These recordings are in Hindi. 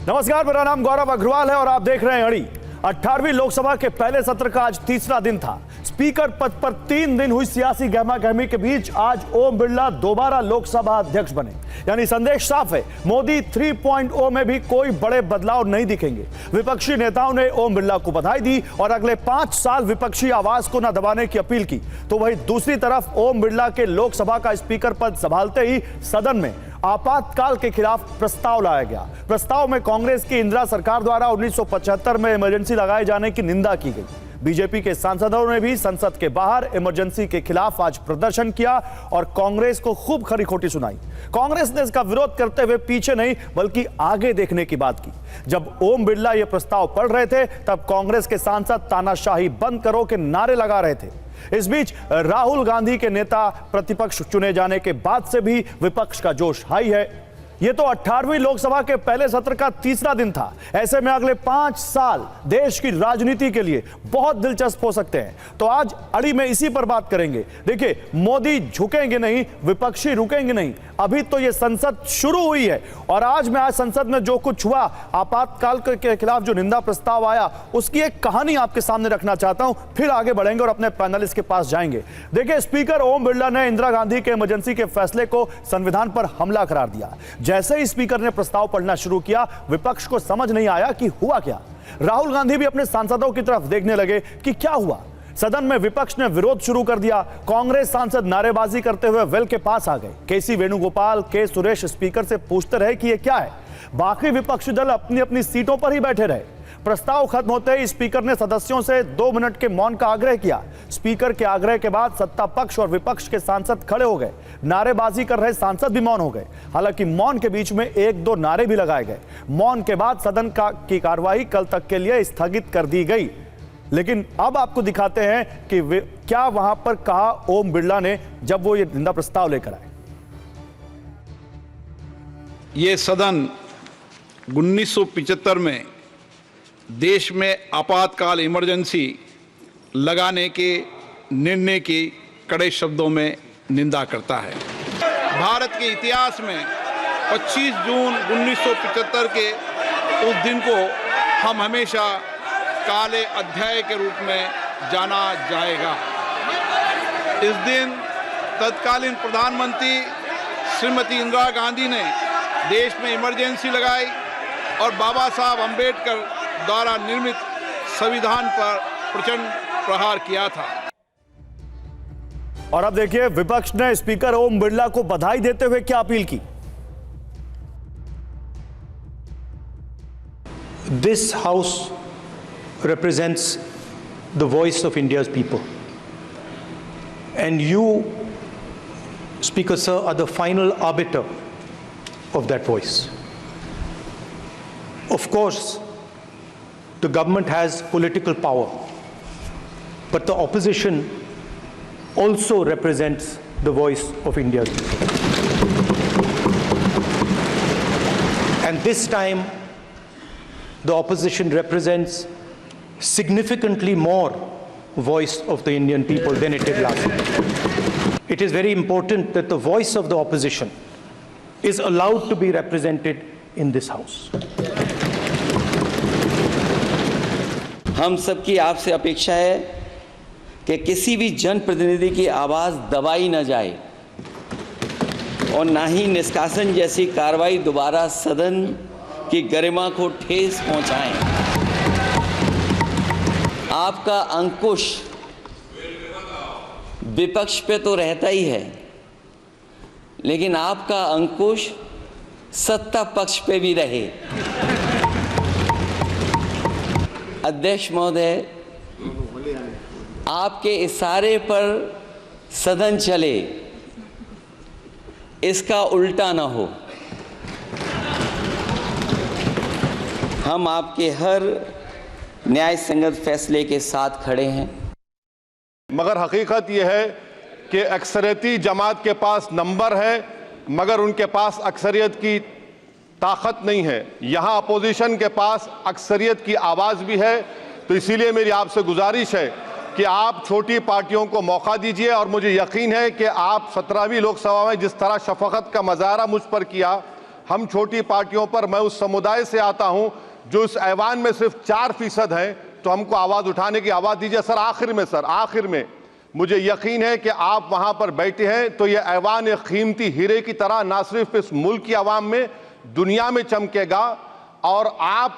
नमस्कार, मेरा नाम गौरव अग्रवाल है और आप देख रहे हैं अड़ी। 18वीं लोकसभा के पहले सत्र का आज तीसरा दिन था। स्पीकर पद पर 3 दिन हुई सियासी गहमागहमी के बीच आज ओम बिरला दोबारा लोकसभा अध्यक्ष बने। यानी संदेश साफ है, मोदी 3.0 में भी कोई बड़े बदलाव नहीं दिखेंगे। विपक्षी नेताओं ने ओम बिरला को बधाई दी और अगले 5 साल विपक्षी आवाज को न दबाने की अपील की। तो वहीं दूसरी तरफ ओम बिरला के लोकसभा का स्पीकर पद संभालते ही सदन में आपातकाल के खिलाफ प्रस्ताव लाया गया। प्रस्ताव में कांग्रेस की इंदिरा सरकार द्वारा 1975 में इमरजेंसी लगाए जाने की निंदा की गई। बीजेपी के सांसदों ने भी संसद के बाहर इमरजेंसी के खिलाफ आज प्रदर्शन किया और कांग्रेस को खूब खरी खोटी सुनाई। कांग्रेस ने इसका विरोध करते हुए पीछे नहीं बल्कि आगे देखने की बात की। जब ओम बिरला यह प्रस्ताव पढ़ रहे थे तब कांग्रेस के सांसद तानाशाही बंद करो के नारे लगा रहे थे। इस बीच राहुल गांधी के नेता प्रतिपक्ष चुने जाने के बाद से भी विपक्ष का जोश हाई है। यह तो 18वीं लोकसभा के पहले सत्र का तीसरा दिन था। ऐसे में अगले 5 साल देश की राजनीति के लिए बहुत दिलचस्प हो सकते हैं। तो आज अड़ी में इसी पर बात करेंगे। देखिए, मोदी झुकेंगे नहीं, विपक्षी रुकेंगे नहीं। अभी तो यह संसद शुरू हुई है और आज संसद में जो कुछ हुआ, आपातकाल के खिलाफ जो निंदा प्रस्ताव आया, उसकी एक कहानी आपके सामने रखना चाहता हूं। फिर आगे बढ़ेंगे और अपने पैनलिस्ट के पास जाएंगे। देखिए, स्पीकर ओम बिरला ने इंदिरा गांधी के इमरजेंसी के फैसले को संविधान पर हमला करार दिया। जैसे ही स्पीकर ने प्रस्ताव पढ़ना शुरू किया, विपक्ष को समझ नहीं आया कि हुआ क्या। राहुल गांधी भी अपने सांसदों की तरफ देखने लगे कि क्या हुआ। सदन में विपक्ष ने विरोध शुरू कर दिया। कांग्रेस सांसद नारेबाजी करते हुए वेल के पास आ गए। केसी वेणुगोपाल, के सुरेश स्पीकर से पूछते रहे कि यह क्या है। बाकी विपक्षी दल अपनी अपनी सीटों पर ही बैठे रहे। प्रस्ताव खत्म होते ही स्पीकर ने सदस्यों से 2 मिनट के मौन का आग्रह किया। स्पीकर के आग्रह के बाद सत्ता पक्ष और विपक्ष के सांसद खड़े हो गए। नारेबाजी कर रहे सांसद भी मौन हो गए। हालांकि मौन के बीच में 1-2 नारे भी लगाए गए। मौन के बाद सदन की कार्यवाही कल तक के लिए स्थगित कर दी गई। लेकिन अब आपको दिखाते हैं कि क्या वहां पर कहा ओम बिरला ने जब वो ये निंदा प्रस्ताव लेकर आए। ये सदन 1975 में देश में आपातकाल इमरजेंसी लगाने के निर्णय की कड़े शब्दों में निंदा करता है। भारत के इतिहास में 25 जून 1975 के उस दिन को हम हमेशा काले अध्याय के रूप में जाना जाएगा। इस दिन तत्कालीन प्रधानमंत्री श्रीमती इंदिरा गांधी ने देश में इमरजेंसी लगाई और बाबा साहब अंबेडकर द्वारा निर्मित संविधान पर प्रचंड प्रहार किया था। और अब देखिए, विपक्ष ने स्पीकर ओम बिरला को बधाई देते हुए क्या अपील की। This house represents the voice of India's people, and you, Speaker Sir, are the final arbiter of that voice. Of course, the government has political power, but the opposition also represents the voice of India's people. And this time, the opposition represents significantly more voice of the Indian people than it did last time. It is very important that the voice of the opposition is allowed to be represented in this house. हम सबकी आपसे अपेक्षा है कि किसी भी जनप्रतिनिधि की आवाज़ दबाई न जाए और ना ही निष्कासन जैसी कार्रवाई दोबारा सदन की गरिमा को ठेस पहुंचाएं। आपका अंकुश विपक्ष पे तो रहता ही है, लेकिन आपका अंकुश सत्ता पक्ष पे भी रहे। अध्यक्ष महोदय, आपके इशारे पर सदन चले, इसका उल्टा ना हो। हम आपके हर न्याय संगत फैसले के साथ खड़े हैं। मगर हकीकत यह है कि अक्सरियती जमात के पास नंबर है, मगर उनके पास अक्सरियत की ताकत नहीं है। यहाँ अपोजिशन के पास अक्सरियत की आवाज़ भी है। तो इसीलिए मेरी आपसे गुजारिश है कि आप छोटी पार्टियों को मौका दीजिए और मुझे यकीन है कि आप 17वीं लोकसभा में जिस तरह शफकत का मुजाहरा मुझ पर किया, हम छोटी पार्टियों पर, मैं उस समुदाय से आता हूं जो इस ऐवान में सिर्फ 4% है, तो हमको आवाज उठाने की आवाज दीजिए। सर आखिर में मुझे यकीन है कि आप वहां पर बैठे हैं तो यह ऐवान एक कीमती हीरे की तरह ना सिर्फ इस मुल्क की आवाम में, दुनिया में चमकेगा, और आप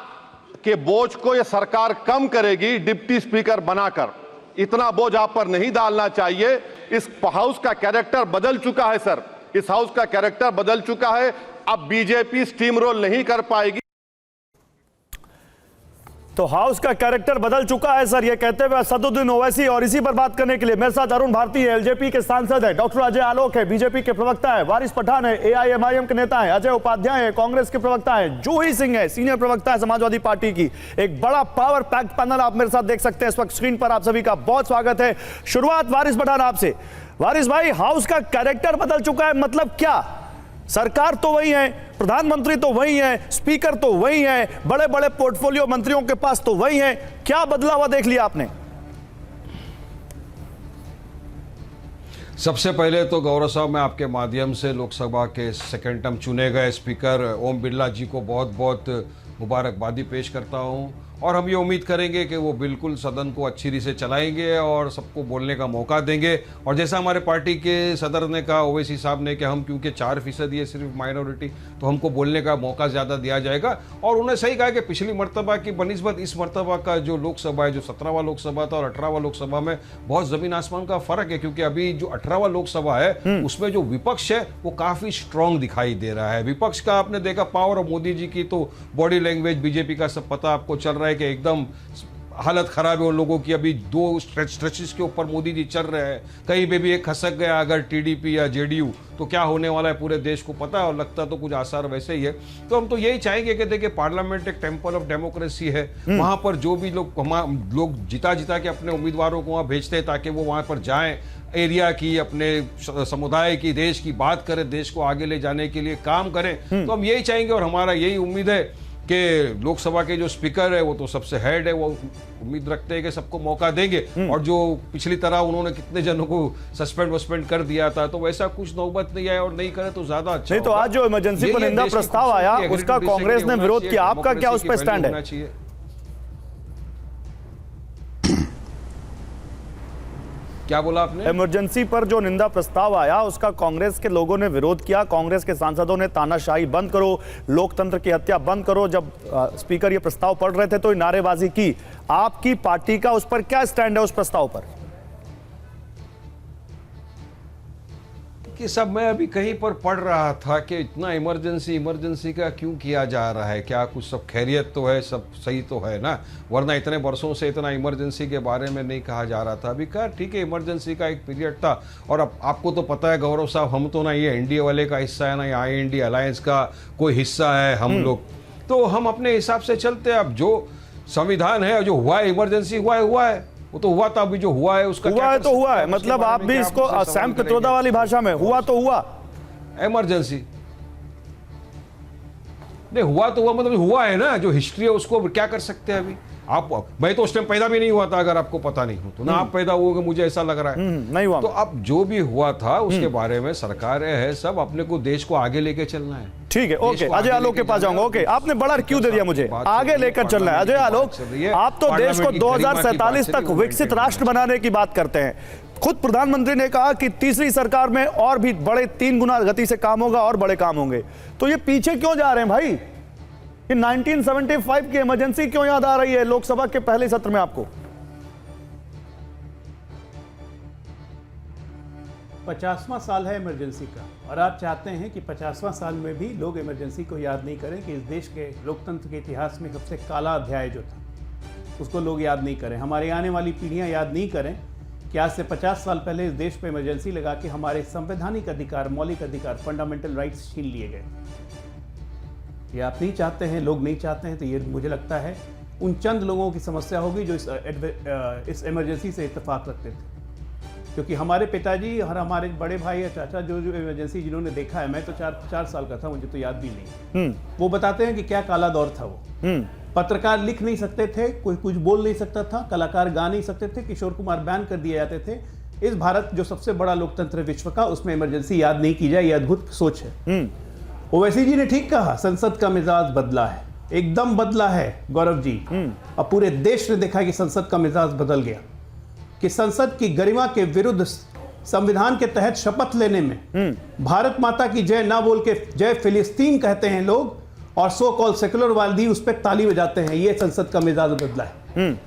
के बोझ को यह सरकार कम करेगी डिप्टी स्पीकर बनाकर। इतना बोझ आप पर नहीं डालना चाहिए। इस हाउस का कैरेक्टर बदल चुका है सर, इस हाउस का कैरेक्टर बदल चुका है। अब बीजेपी स्टीम रोल नहीं कर पाएगी। तो हाउस का कैरेक्टर बदल चुका है सर, ये कहते हुए असदुद्दीन ओवैसी, और इसी पर बात करने के लिए मेरे साथ अरुण भारती है, एलजेपी के सांसद है, डॉक्टर अजय आलोक है, बीजेपी के प्रवक्ता है, वारिस पठान है, एआईएमआईएम के नेता है, अजय उपाध्याय है, कांग्रेस के प्रवक्ता है, जूही सिंह है, सीनियर प्रवक्ता है समाजवादी पार्टी की। एक बड़ा पावर पैक्ड पैनल आप मेरे साथ देख सकते हैं इस वक्त स्क्रीन पर। आप सभी का बहुत स्वागत है। शुरुआत वारिस पठान आपसे। वारिस भाई, हाउस का कैरेक्टर बदल चुका है, मतलब क्या? सरकार तो वही है, प्रधानमंत्री तो वही है, स्पीकर तो वही है, बड़े बड़े पोर्टफोलियो मंत्रियों के पास तो वही है, क्या बदला हुआ देख लिया आपने? सबसे पहले तो गौरव साहब, मैं आपके माध्यम से लोकसभा के सेकेंड टर्म चुने गए स्पीकर ओम बिरला जी को बहुत बहुत मुबारकबादी पेश करता हूं, और हम ये उम्मीद करेंगे कि वो बिल्कुल सदन को अच्छी रीति से चलाएंगे और सबको बोलने का मौका देंगे। और जैसा हमारे पार्टी के सदर ने कहा, ओवैसी साहब ने, कि हम क्योंकि 4% ये सिर्फ माइनॉरिटी, तो हमको बोलने का मौका ज़्यादा दिया जाएगा। और उन्होंने सही कहा कि पिछली मरतबा की बनिस्बत इस मरतबा का जो लोकसभा है, जो 17वां लोकसभा था और 18वां लोकसभा में बहुत ज़मीन आसमान का फ़र्क है, क्योंकि अभी जो 18वां लोकसभा है उसमें जो विपक्ष है वो काफ़ी स्ट्रॉन्ग दिखाई दे रहा है। विपक्ष का आपने देखा पावर, और मोदी जी की तो बॉडी लैंग्वेज, बीजेपी का सब पता आपको चल रहा है कि एकदम हालत खराब है उन लोगों की। अभी 2 स्ट्रेचेस के ऊपर मोदी जी चल रहे हैं, कहीं पे भी एक खसक गया अगर टीडीपी या जेडीयू तो क्या होने वाला है पूरे देश को पता है, और लगता तो कुछ आसार वैसे ही है। तो हम तो यही चाहेंगे कि देखिए, पार्लियामेंट एक टेम्पल ऑफ डेमोक्रेसी है, वहां पर जो भी लोग जिता के अपने उम्मीदवारों को वहां भेजते हैं ताकि वो वहां पर जाएं, एरिया की, अपने समुदाय की, देश की बात करें, देश को आगे ले जाने के लिए काम करें। तो हम यही चाहेंगे, और हमारा यही उम्मीद है कि लोकसभा के जो स्पीकर है वो तो सबसे हेड है, वो उम्मीद रखते हैं कि सबको मौका देंगे। और जो पिछली तरह उन्होंने कितने जनों को सस्पेंड कर दिया था, तो वैसा कुछ नौबत नहीं आए, और नहीं करे तो ज्यादा अच्छा। नहीं तो आज जो इमरजेंसी पर निंदा प्रस्ताव आया उसका कांग्रेस ने विरोध किया, आपका क्या उस पर स्टैंड है? क्या बोला आपने? इमरजेंसी पर जो निंदा प्रस्ताव आया उसका कांग्रेस के लोगों ने विरोध किया, कांग्रेस के सांसदों ने तानाशाही बंद करो, लोकतंत्र की हत्या बंद करो। जब स्पीकर ये प्रस्ताव पढ़ रहे थे तो नारेबाजी की। आपकी पार्टी का उस पर क्या स्टैंड है, उस प्रस्ताव पर? कि सब मैं अभी कहीं पर पढ़ रहा था कि इतना इमरजेंसी का क्यों किया जा रहा है, क्या कुछ सब खैरियत तो है, सब सही तो है ना, वरना इतने वर्षों से इतना इमरजेंसी के बारे में नहीं कहा जा रहा था। अभी कहा ठीक है, इमरजेंसी का एक पीरियड था, और अब आपको तो पता है गौरव साहब, हम तो ना ये एनडीए वाले का हिस्सा है, ना ये IND अलायंस का कोई हिस्सा है हम लोग, तो हम अपने हिसाब से चलते हैं। अब जो संविधान है, जो हुआ है, इमरजेंसी हुआ है, वो तो हुआ था, अभी जो हुआ है उसका हुआ है तो हुआ है, मतलब आप भी इसको सैम पित्रोदा वाली भाषा में हुआ तो हुआ, इमरजेंसी नहीं हुआ तो हुआ, मतलब हुआ है ना, जो हिस्ट्री है उसको क्या कर सकते हैं अभी आप। मैं तो उस टाइम पैदा भी नहीं हुआ था, अगर आपको पता नहीं हो तो, ना आप पैदा हुए, मुझे ऐसा लग रहा है नहीं हुआ। तो अब जो भी हुआ था उसके बारे में सरकारें है सब, अपने को देश को आगे लेके चलना है। ठीक है, ओके, अजय आलोक के पास जाऊंगा। ओके, आपने बड़ा क्यों दे दिया मुझे, आगे लेकर चलना है। अजय आलोक, आप तो देश को 2047 तक विकसित राष्ट्र बनाने की बात करते हैं। खुद प्रधानमंत्री ने कहा कि तीसरी सरकार में और भी बड़े 3 गुना गति से काम होगा और बड़े काम होंगे। तो ये पीछे क्यों जा रहे हैं भाई? कि 1975 की इमरजेंसी क्यों याद आ रही है लोकसभा के पहले सत्र में आपको? 50वां साल है इमरजेंसी का, और आप चाहते हैं कि 50वां साल में भी लोग इमरजेंसी को याद नहीं करें, कि इस देश के लोकतंत्र के इतिहास में सबसे काला अध्याय जो था उसको लोग याद नहीं करें, हमारी आने वाली पीढ़ियां याद नहीं करें कि आज से 50 साल पहले इस देश पे इमरजेंसी लगा के हमारे संवैधानिक अधिकार, मौलिक अधिकार, फंडामेंटल राइट्स छीन लिए गए। ये आप नहीं चाहते हैं, लोग नहीं चाहते हैं, तो ये मुझे लगता है उन चंद लोगों की समस्या होगी जो इस इमरजेंसी से इत्तेफाक रखते थे। क्योंकि हमारे पिताजी और हमारे बड़े भाई या चाचा जो इमरजेंसी जिन्होंने देखा है, मैं तो 4 साल का था, मुझे तो याद भी नहीं, वो बताते हैं कि क्या काला दौर था वो। पत्रकार लिख नहीं सकते थे, कोई कुछ बोल नहीं सकता था, कलाकार गा नहीं सकते थे, किशोर कुमार बैन कर दिए जाते थे। इस भारत जो सबसे बड़ा लोकतंत्र विश्व का, उसमें इमरजेंसी याद नहीं की जाए, ये अद्भुत सोच है। ओवैसी जी ने ठीक कहा, संसद का मिजाज बदला है, एकदम बदला है गौरव जी। अब पूरे देश ने देखा कि संसद का मिजाज बदल गया, कि संसद की गरिमा के विरुद्ध संविधान के तहत शपथ लेने में भारत माता की जय ना बोल के जय फिलिस्तीन कहते हैं लोग, और सो कॉल सेकुलर वादी उस पर ताली बजाते हैं। ये संसद का मिजाज बदला है।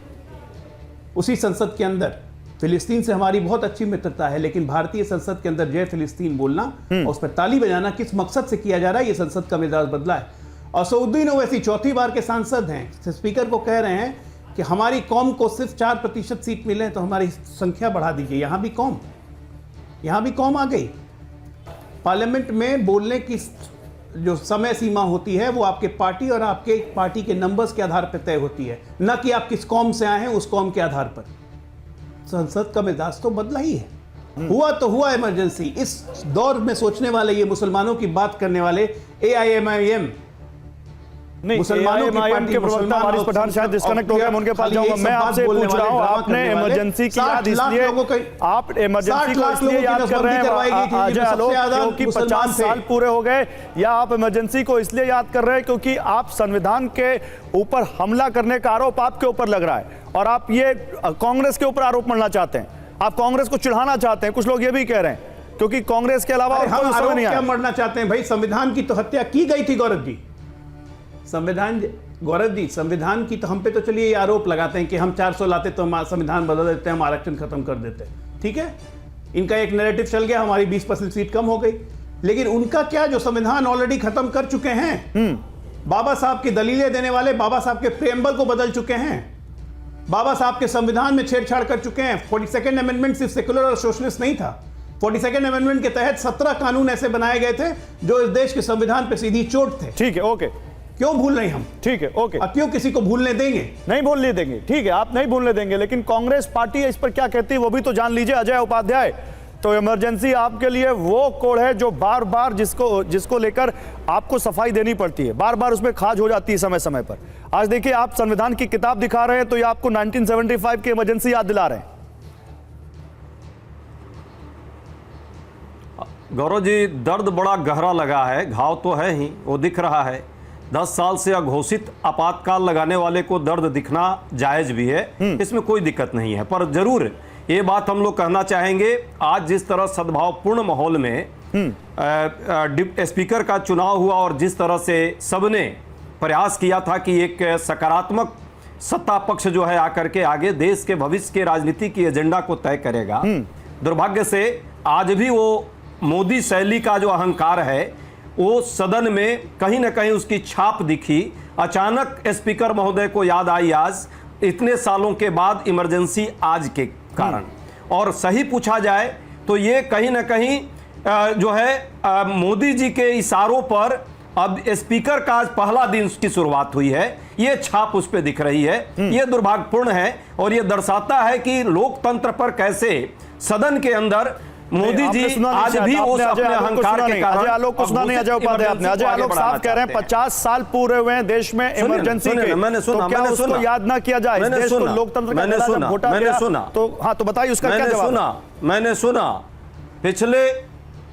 उसी संसद के अंदर फिलिस्तीन से हमारी बहुत अच्छी मित्रता है, लेकिन भारतीय संसद के अंदर जय फिलिस्तीन बोलना और उस पर ताली बजाना किस मकसद से किया जा रहा है? ये संसद का मिजाज बदला है। असदुद्दीन ओवैसी चौथी बार के सांसद हैं, स्पीकर को कह रहे हैं कि हमारी कौम को सिर्फ 4% सीट मिले तो हमारी संख्या बढ़ा दीजिए। यहां भी कौम आ गई। पार्लियामेंट में बोलने की जो समय सीमा होती है वो आपके पार्टी और आपके पार्टी के नंबर्स के आधार पर तय होती है, न कि आप किस कौम से आए हैं उस कौम के आधार पर। संसद का मिजाज तो बदला ही है। हुआ तो हुआ इमरजेंसी। इस दौर में सोचने वाले, ये मुसलमानों की बात करने वाले AIMIM मुसलमानों के प्रवक्ता वारिस पठान शायद डिस्कनेक्ट हो गए, मैं उनके पास जाऊंगा। मैं आपसे पूछ रहा हूं, आपने इमरजेंसी की याद इसलिए, आप इमरजेंसी को इसलिए याद कर रहे हैं अजय आलोक क्योंकि 50 साल पूरे हो गए, या आप इमरजेंसी को इसलिए याद कर रहे हैं क्योंकि आप संविधान के ऊपर हमला करने का आरोप आपके ऊपर लग रहा है और आप ये कांग्रेस के ऊपर आरोप मढ़ना चाहते हैं, आप कांग्रेस को चिढ़ाना चाहते हैं? कुछ लोग ये भी कह रहे हैं क्योंकि कांग्रेस के अलावा हम आरोप क्या मढ़ना चाहते हैं भाई? संविधान की तो हत्या की गई थी गौरव जी। संविधान की तो हम पे तो चलिए ये आरोप लगाते हैं कि हम 400 लाते तो हम संविधान बदल देते हैं, हम आरक्षण खत्म कर देते हैं। ठीक है, इनका एक नैरेटिव चल गया, हमारी 20% सीट कम हो गई। लेकिन उनका क्या, जो संविधान ऑलरेडी खत्म कर चुके हैं, बाबा साहब की दलीलें देने वाले बाबा साहब के प्रेम्बल को बदल चुके हैं, बाबा साहब के संविधान में छेड़छाड़ कर चुके हैं। 42nd अमेंडमेंट सिर्फ सेकुलर और सोशलिस्ट नहीं था। 42nd अमेंडमेंट के तहत 17 कानून ऐसे बनाए गए थे जो इस देश के संविधान पे सीधी चोट थे। ठीक है, ओके, क्यों भूल रहे हम? ठीक है, ओके। अब क्यों किसी को भूलने देंगे? नहीं भूलने देंगे, ठीक है, आप नहीं भूलने देंगे, लेकिन कांग्रेस पार्टी इस पर क्या कहती है वो भी तो जान लीजिए। अजय उपाध्याय, तो इमरजेंसी आपके लिए वो कोड है जो बार बार जिसको लेकर आपको सफाई देनी पड़ती है, बार बार उसमें खाज हो जाती है समय समय पर। आज देखिए, आप संविधान की किताब दिखा रहे हैं तो ये आपको 1975 की इमरजेंसी याद दिला रहे हैं। गौरव जी, दर्द बड़ा गहरा लगा है, घाव तो है ही, वो दिख रहा है। 10 साल से अघोषित आपातकाल लगाने वाले को दर्द दिखना जायज भी है, इसमें कोई दिक्कत नहीं है। पर जरूर ये बात हम लोग कहना चाहेंगे, आज जिस तरह सद्भावपूर्ण माहौल में स्पीकर का चुनाव हुआ और जिस तरह से सबने प्रयास किया था कि एक सकारात्मक सत्ता पक्ष जो है आकर के आगे देश के भविष्य के राजनीति की एजेंडा को तय करेगा, दुर्भाग्य से आज भी वो मोदी शैली का जो अहंकार है वो सदन में कहीं ना कहीं उसकी छाप दिखी। अचानक स्पीकर महोदय को याद आई आज इतने सालों के बाद इमरजेंसी आज के कारण। और सही पूछा जाए तो ये कहीं ना कहीं जो है मोदी जी के इशारों पर अब स्पीकर का आज पहला दिन उसकी शुरुआत हुई है, ये छाप उस पर दिख रही है। ये दुर्भाग्यपूर्ण है और ये दर्शाता है कि लोकतंत्र पर कैसे सदन के अंदर मोदी जी आज भी उस अपने अहंकार के कारण। अजय आलोक को सुना नहीं, अजय उपाध्याय आपने, अजय आलोक साफ कह रहे हैं 50 साल पूरे हुए हैं देश में इमरजेंसी के, मैंने सुना, तो क्या उसको याद ना किया जाए? इस देश को लोकतंत्र का मैंने सुना, तो हाँ, तो बताइए उसका क्या जवाब? मैंने सुना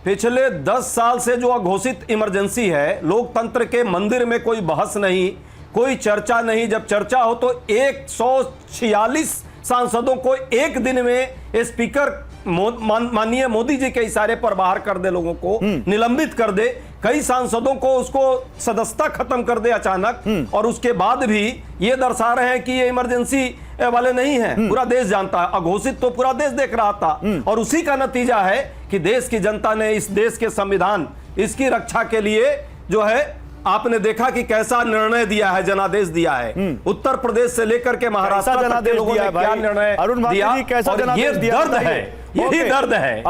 पिछले 10 साल से जो अघोषित इमरजेंसी है, लोकतंत्र के मंदिर में कोई बहस नहीं, कोई चर्चा नहीं। जब चर्चा हो तो 146 सांसदों को एक दिन में स्पीकर माननीय मोदी जी के इशारे पर बाहर कर दे, लोगों को निलंबित कर दे, कई सांसदों को उसको सदस्यता खत्म कर दे अचानक। और उसके बाद भी ये दर्शा रहे हैं कि ये इमरजेंसी वाले नहीं है। पूरा देश जानता है, अघोषित तो पूरा देश देख रहा था। और उसी का नतीजा है कि देश की जनता ने इस देश के संविधान, इसकी रक्षा के लिए जो है आपने देखा कि कैसा निर्णय दिया है, जनादेश दिया है। उत्तर प्रदेश से लेकर के महाराष्ट्र तक के लोगों ने क्या निर्णय दिया, और ये दर्द है, यही दर्द है,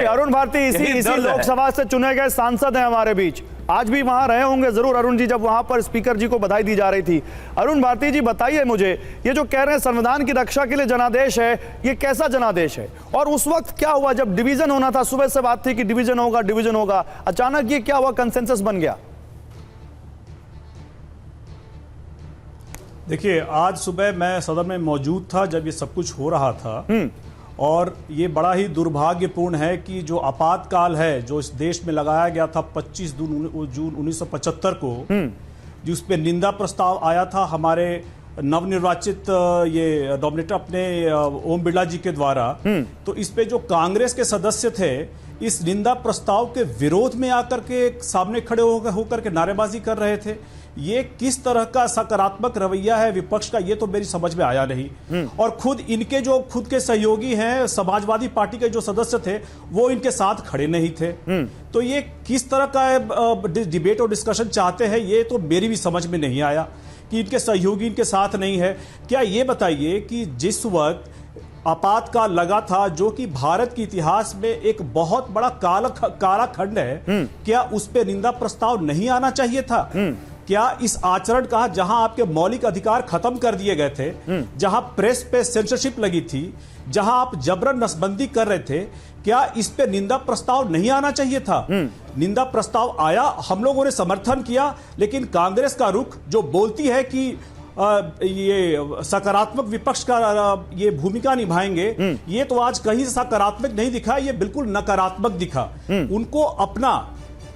अरुण भारती इसी लोकसभा से चुने गए सांसद हैं हमारे बीच, आज भी वहां रहे होंगे जरूर अरुण जी, जब वहां पर स्पीकर जी को बधाई दी जा रही थी। अरुण भारती जी, बताइए मुझे, ये जो कह रहे हैं संविधान की रक्षा के लिए जनादेश है, ये कैसा जनादेश है? और उस वक्त क्या हुआ जब डिवीजन होना था? सुबह से बात थी कि डिवीजन होगा, अचानक ये क्या हुआ, कंसेंसस बन गया? देखिए, आज सुबह मैं सदन में मौजूद था जब ये सब कुछ हो रहा था, और ये बड़ा ही दुर्भाग्यपूर्ण है कि जो आपातकाल है जो इस देश में लगाया गया था 25 जून 1975 को, जिस पे निंदा प्रस्ताव आया था हमारे नवनिर्वाचित ये डोमिनेटर अपने ओम बिरला जी के द्वारा, तो इस पे जो कांग्रेस के सदस्य थे इस निंदा प्रस्ताव के विरोध में आकर के सामने खड़े होकर के नारेबाजी कर रहे थे। ये किस तरह का सकारात्मक रवैया है विपक्ष का, ये तो मेरी समझ में आया नहीं। और खुद इनके जो खुद के सहयोगी हैं समाजवादी पार्टी के जो सदस्य थे वो इनके साथ खड़े नहीं थे। तो ये किस तरह का डिबेट और डिस्कशन चाहते हैं, ये तो मेरी भी समझ में नहीं आया कि इनके सहयोगी इनके साथ नहीं है। क्या ये बताइए कि जिस वक्त आपातकाल लगा था जो कि भारत के इतिहास में एक बहुत बड़ा काला खंड है, क्या उस पे निंदा प्रस्ताव नहीं आना चाहिए था? क्या इस आचरण का जहां आपके मौलिक अधिकार खत्म कर दिए गए थे, जहां प्रेस पे सेंसरशिप लगी थी, जहां आप जबरन नसबंदी कर रहे थे, क्या इस पे निंदा प्रस्ताव नहीं आना चाहिए था? निंदा प्रस्ताव आया, हम लोगों ने समर्थन किया, लेकिन कांग्रेस का रुख जो बोलती है कि ये सकारात्मक विपक्ष का ये भूमिका निभाएंगे, ये तो आज कहीं सकारात्मक नहीं दिखा, ये बिल्कुल नकारात्मक दिखा। उनको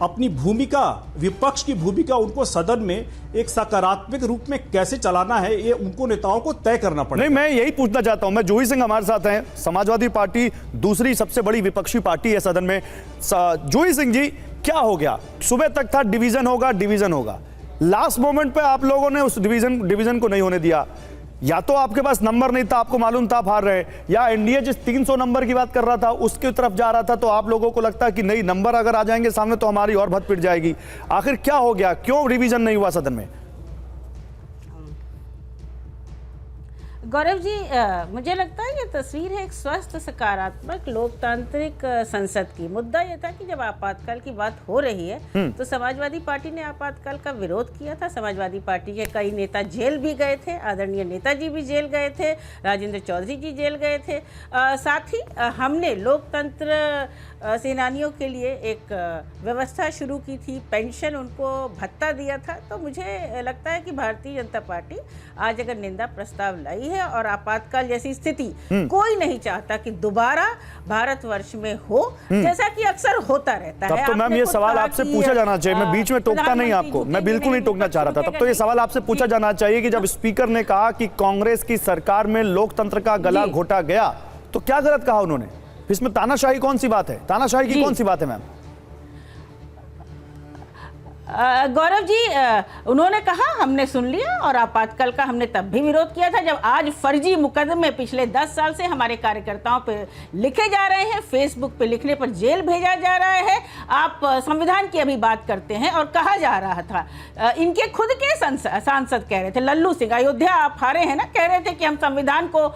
अपनी भूमिका, विपक्ष की भूमिका उनको सदन में एक सकारात्मक रूप में कैसे चलाना है, ये उनको नेताओं को तय करना पड़ेगा। नहीं, मैं यही पूछना चाहता हूं। मैं जूही सिंह हमारे साथ हैं, समाजवादी पार्टी दूसरी सबसे बड़ी विपक्षी पार्टी है सदन में। जूही सिंह जी, क्या हो गया? सुबह तक था डिवीजन होगा, लास्ट मोमेंट पे आप लोगों ने उस डिवीजन को नहीं होने दिया। या तो आपके पास नंबर नहीं था, आपको मालूम था आप हार रहे, या एनडीए जिस 300 नंबर की बात कर रहा था उसकी तरफ जा रहा था, तो आप लोगों को लगता है कि नहीं, नंबर अगर आ जाएंगे सामने तो हमारी और भत पिट जाएगी। आखिर क्या हो गया, क्यों रिवीजन नहीं हुआ सदन में? गौरव जी, मुझे लगता है ये तस्वीर है एक स्वस्थ सकारात्मक लोकतांत्रिक संसद की। मुद्दा ये था कि जब आपातकाल की बात हो रही है तो समाजवादी पार्टी ने आपातकाल का विरोध किया था। समाजवादी पार्टी के कई नेता जेल भी गए थे, आदरणीय नेताजी भी जेल गए थे, राजेंद्र चौधरी जी जेल गए थे। साथ ही हमने लोकतंत्र सेनानियों के लिए एक व्यवस्था शुरू की थी, पेंशन उनको भत्ता दिया था। तो मुझे लगता है कि भारतीय जनता पार्टी आज अगर निंदा प्रस्ताव लाई है और आपातकाल जैसी स्थिति कोई नहीं चाहता कि दोबारा भारतवर्ष में हो, जैसा कि अक्सर होता रहता है। तब तो मैम ये सवाल आपसे पूछा जाना चाहिए, मैं बीच में टोकता नहीं आपको, मैं बिल्कुल नहीं टोकना चाह रहा था। तब तो ये सवाल आपसे पूछा जाना चाहिए कि जब स्पीकर ने कहा कि कांग्रेस की सरकार में लोकतंत्र का गला घोटा गया, तो क्या गलत कहा उन्होंने? इसमें तानाशाही कौन सी बात है? तानाशाही की कौन सी बात है मैम? गौरव जी, उन्होंने कहा, हमने सुन लिया और आपातकाल का हमने तब भी विरोध किया था जब आज फर्जी मुकदमे पिछले 10 साल से हमारे कार्यकर्ताओं पे लिखे जा रहे हैं, फेसबुक पे लिखने पर जेल भेजा जा रहा है। आप संविधान की अभी बात करते हैं और कहा जा रहा था, इनके खुद के सांसद कह रहे थे, लल्लू सिंह, अयोध्या आप हारे हैं ना, कह रहे थे कि हम संविधान को